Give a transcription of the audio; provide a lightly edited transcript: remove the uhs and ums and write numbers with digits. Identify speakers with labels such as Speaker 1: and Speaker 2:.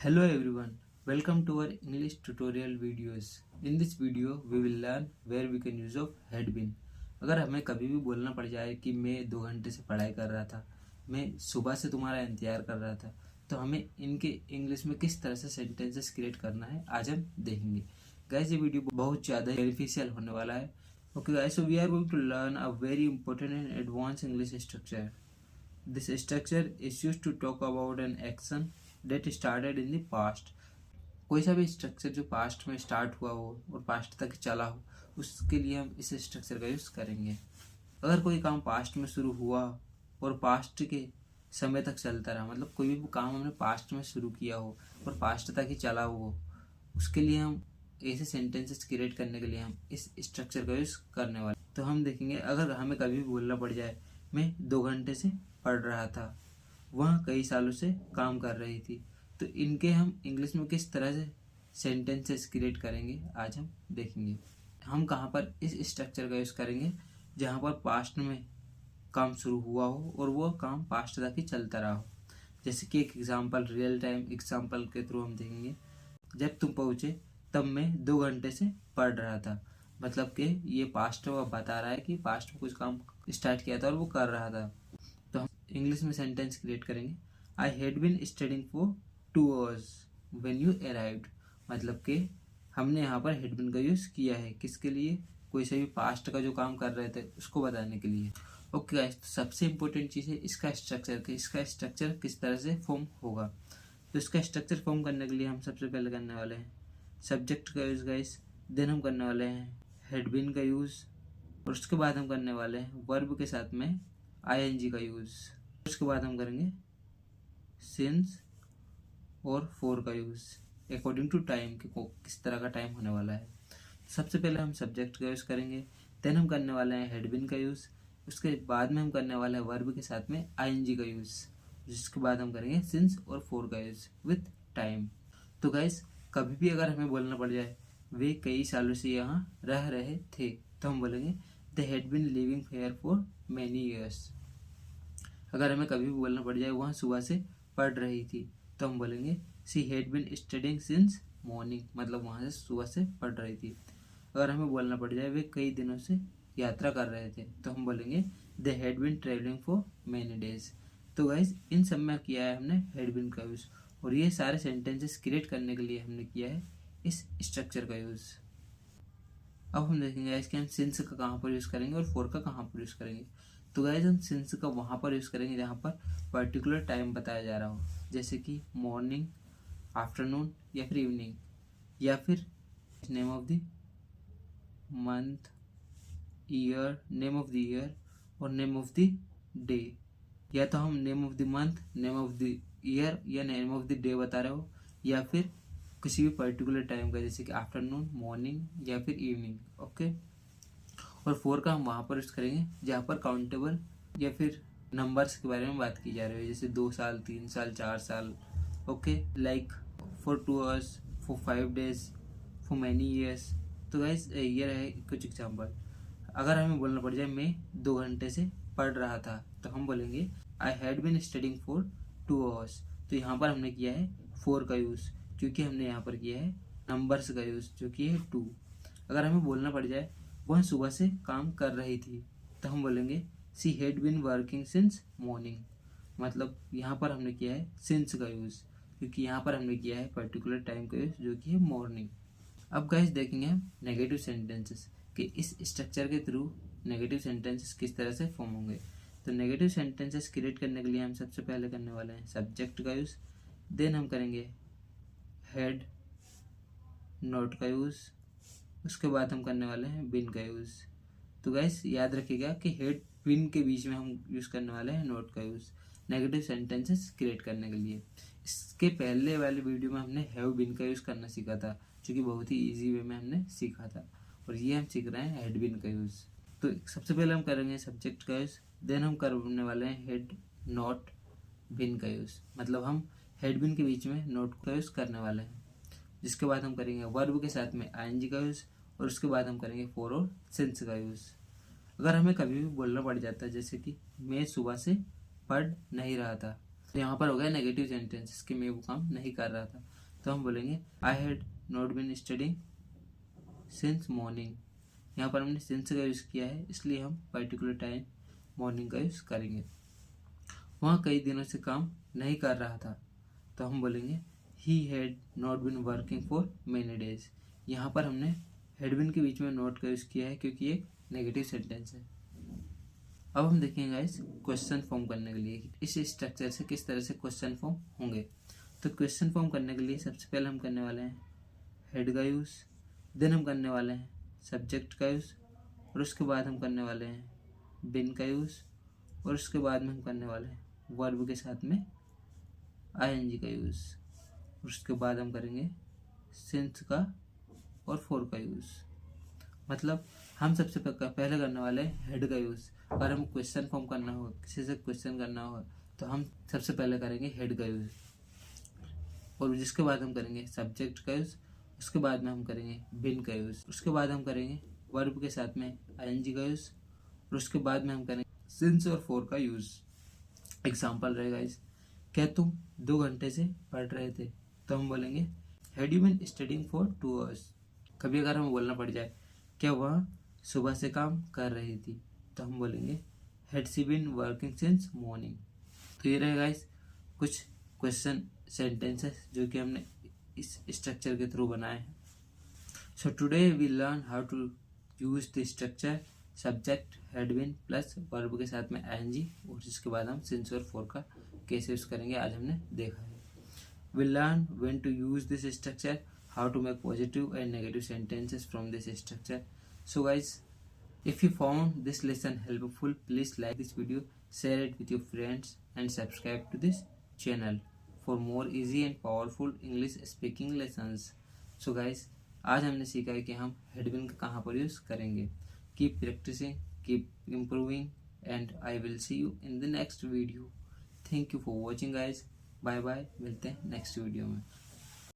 Speaker 1: Hello everyone, welcome to our English tutorial videos. In this video, we will learn where we can use of had been. अगर हमें कभी भी बोलना पड़ जाए कि मैं 2 घंटे से पढ़ाई कर रहा था, मैं सुबह से तुम्हारा इंतजार कर रहा था, तो हमें इनके इंग्लिश में किस तरह से सेंटेंसेस क्रिएट करना है आज हम देखेंगे. गाइस, ये वीडियो बहुत ज़्यादा बेनिफिशियल होने वाला है. Okay guys, so we are going to learn a very important and advance English structure. This structure is used to talk about an action that started in the past. कोई सा भी structure जो past में start हुआ हो और past तक चला हो, उसके लिए हम इस स्ट्रक्चर का यूज़ करेंगे. अगर कोई काम पास्ट में शुरू हुआ और पास्ट के समय तक चलता रहा, मतलब कोई भी काम हमने पास्ट में शुरू किया हो और पास्ट तक ही चला हो, उसके लिए हम ऐसे सेंटेंसेस क्रिएट करने के लिए हम इस स्ट्रक्चर का यूज़ करने वाले. तो हम देखेंगे, अगर हमें कभी भी बोलना पड़ जाए मैं 2 घंटे से पढ़ रहा था, वह कई सालों से काम कर रही थी, तो इनके हम इंग्लिश में किस तरह से सेंटेंसेस क्रिएट करेंगे आज हम देखेंगे. हम कहाँ पर इस स्ट्रक्चर का यूज़ करेंगे जहाँ पर पास्ट में काम शुरू हुआ हो और वो काम पास्ट तक ही चलता रहा हो. जैसे कि एक एग्जांपल, रियल टाइम एग्जांपल के थ्रू हम देखेंगे. जब तुम पहुँचे तब मैं 2 घंटे से पढ़ रहा था, मतलब कि ये पास्ट वो बता रहा है कि पास्ट में कुछ काम स्टार्ट किया था और वो कर रहा था. तो हम इंग्लिश में सेंटेंस क्रिएट करेंगे. I had been studying for 2 hours when you arrived. मतलब कि हमने यहाँ पर हैड बिन का यूज़ किया है किसके लिए, कोई से भी पास्ट का जो काम कर रहे थे उसको बताने के लिए. ओके गाइस, तो सबसे इम्पोर्टेंट चीज़ है इसका स्ट्रक्चर, कि इसका स्ट्रक्चर किस तरह से फॉर्म होगा. तो इसका स्ट्रक्चर फॉर्म करने के लिए हम सबसे पहले करने वाले हैं सब्जेक्ट का यूज़ गाइस. देन हम करने वाले हैं हैड बिन का यूज़, और उसके बाद हम करने वाले हैं वर्ब के साथ में आईएनजी का यूज़. उसके बाद हम करेंगे सिंस और फॉर का यूज़ अकॉर्डिंग टू टाइम, कि किस तरह का टाइम होने वाला है. सबसे पहले हम सब्जेक्ट का यूज़ करेंगे, देन हम करने वाले हैं हैड बिन का यूज़, उसके बाद में हम करने वाले हैं वर्ब के साथ में आईएनजी का यूज़, जिसके बाद हम करेंगे सिंस और फॉर का यूज़ विथ टाइम. तो गाइस, कभी भी अगर हमें बोलना पड़ जाए वे कई सालों से यहाँ रह रहे थे, तो हम बोलेंगे they had been living here for many years. अगर हमें कभी भी बोलना पड़ जाए वहाँ सुबह से पढ़ रही थी, तो हम बोलेंगे she had been studying since morning, मतलब वहाँ से सुबह से पढ़ रही थी. अगर हमें बोलना पड़ जाए वे कई दिनों से यात्रा कर रहे थे, तो हम बोलेंगे they had been travelling for many days. तो गाइज, इन सब में किया है हमने हैड बिन का यूज़, और ये सारे सेंटेंसेस क्रिएट करने के लिए हमने किया है इस स्ट्रक्चर का यूज़. अब हम देखेंगे इसके हम सिंस का कहाँ पर यूज़ करेंगे और फोर का कहाँ पर यूज़ करेंगे. तो गाइज, हम सिंस का वहाँ पर यूज़ करेंगे जहाँ पर पर्टिकुलर टाइम बताया जा रहा हो, जैसे कि मॉर्निंग, आफ्टरनून या फिर इवनिंग, या फिर name of the month, year, name of the year और नेम ऑफ द डे. या तो हम name of the month, name of the year या नेम ऑफ द डे बता रहे हो, या फिर किसी भी पर्टिकुलर टाइम का, जैसे कि आफ्टरनून, मॉर्निंग या फिर इवनिंग. ओके. और फोर का हम वहाँ पर यूज़ करेंगे जहाँ पर काउंटेबल या फिर नंबर्स के बारे में बात की जा रही है, जैसे 2 साल, 3 साल, 4 साल. Okay. Like for 2 hours, for 5 days, for many years. तो गाइस, ये रहे कुछ एग्जाम्पल. अगर हमें बोलना पड़ जाए मैं 2 घंटे से पढ़ रहा था, तो हम बोलेंगे I had been studying for 2 hours. तो यहाँ पर हमने किया है फोर का यूज़, क्योंकि हमने यहाँ पर किया है नंबर्स का यूज़ जो कि है 2. अगर हमें बोलना पड़ जाए वह सुबह से काम कर रही थी, तो हम बोलेंगे she had been working since morning. मतलब यहाँ पर हमने किया है सिंस का यूज़, क्योंकि यहाँ पर हमने किया है पर्टिकुलर टाइम का यूज़ जो कि है मॉर्निंग. अब गाइस देखेंगे हम नेगेटिव सेंटेंसेस, कि इस स्ट्रक्चर के थ्रू नेगेटिव सेंटेंसेस किस तरह से फॉर्म होंगे. तो नेगेटिव सेंटेंसेस क्रिएट करने के लिए हम सबसे पहले करने वाले हैं सब्जेक्ट का यूज़, देन हम करेंगे हैड नॉट का यूज़, उसके बाद हम करने वाले हैं बिन का यूज़. तो गाइस, याद रखिएगा कि हेड बिन के बीच में हम यूज़ करने वाले हैं नोट का यूज़ नेगेटिव सेंटेंसेस क्रिएट करने के लिए. इसके पहले वाले वीडियो में हमने हैव बिन का यूज़ करना सीखा था, जो कि बहुत ही ईजी वे में हमने सीखा था, और ये हम सीख रहे हैं हैड बिन का यूज़. तो सबसे पहले हम करेंगे सब्जेक्ट का यूज़, देन हम करने वाले हैं हेड नॉट बिन का यूज़, मतलब हम हेड बिन के बीच में नोट का यूज़ करने वाले हैं. जिसके बाद हम करेंगे वर्ब के साथ में आईएनजी का यूज़, और उसके बाद हम करेंगे फॉर और सिंस का यूज़. अगर हमें कभी भी बोलना पड़ जाता है जैसे कि मैं सुबह से पढ़ नहीं रहा था, तो यहाँ पर हो गया नेगेटिव सेंटेंस कि मैं वो काम नहीं कर रहा था। तो हम बोलेंगे I had not been studying since morning. यहाँ पर हमने सिंस का यूज़ किया है, इसलिए हम पर्टिकुलर टाइम मॉर्निंग का यूज़ करेंगे। वहाँ कई दिनों से काम नहीं कर रहा था, तो हम बोलेंगे he had not been working for many days. यहाँ पर हमने हैड बीन के बीच में नॉट का यूज़ किया है क्योंकि ये नेगेटिव सेंटेंस है। अब हम देखेंगे गाइस क्वेश्चन फॉर्म करने के लिए इस स्ट्रक्चर से किस तरह से क्वेश्चन फॉर्म होंगे। तो क्वेश्चन फॉर्म करने के लिए सबसे पहले हम करने वाले हैं हेड का यूज़, देन हम करने वाले हैं सब्जेक्ट का यूज़, और उसके बाद हम करने वाले हैं बिन का यूज़, और उसके बाद में हम करने वाले हैं वर्ब के साथ में आईएनजी का यूज़, और उसके बाद हम करेंगे सिंस का और फॉर का यूज़। मतलब हम सबसे पहले करने वाले हैं हेड का यूज़। अगर हम क्वेश्चन फॉर्म करना हो, किसी से क्वेश्चन करना हो, तो हम सबसे पहले करेंगे हेड का यूज़, और जिसके बाद हम करेंगे सब्जेक्ट का यूज़, उसके बाद में हम करेंगे बिन का यूज़, उसके बाद हम करेंगे वर्ब के साथ में आईएनजी का यूज़, और उसके बाद में हम करेंगे सिंस और फॉर का यूज़। एग्जाम्पल रहेगा इस, क्या तुम 2 घंटे से पढ़ रहे थे? तो हम बोलेंगे had you been studying for 2 hours। कभी अगर हमें बोलना पड़ जाए क्या वह सुबह से काम कर रही थी, तो हम बोलेंगे had she been working since morning. तो ये रहेगा इस कुछ क्वेश्चन सेंटेंसेस जो कि हमने इस स्ट्रक्चर के थ्रू बनाए हैं। So today we learn how to use the structure subject had been plus verb के साथ में आईएनजी, और इसके बाद हम सिंस और फॉर का कैसे यूज करेंगे आज हमने देखा है। We learn when to use this structure, how to make positive and negative sentences from this structure. So guys, if you found this lesson helpful, please like this video, share it with your friends and subscribe to this channel for more easy and powerful English speaking lessons. So guys, आज हमने सीखा है कि हम head bin का कहाँ पर use करेंगे। Keep practicing, keep improving, and I will see you in the next video. Thank you for watching guys. Bye bye, मिलते हैं next video में।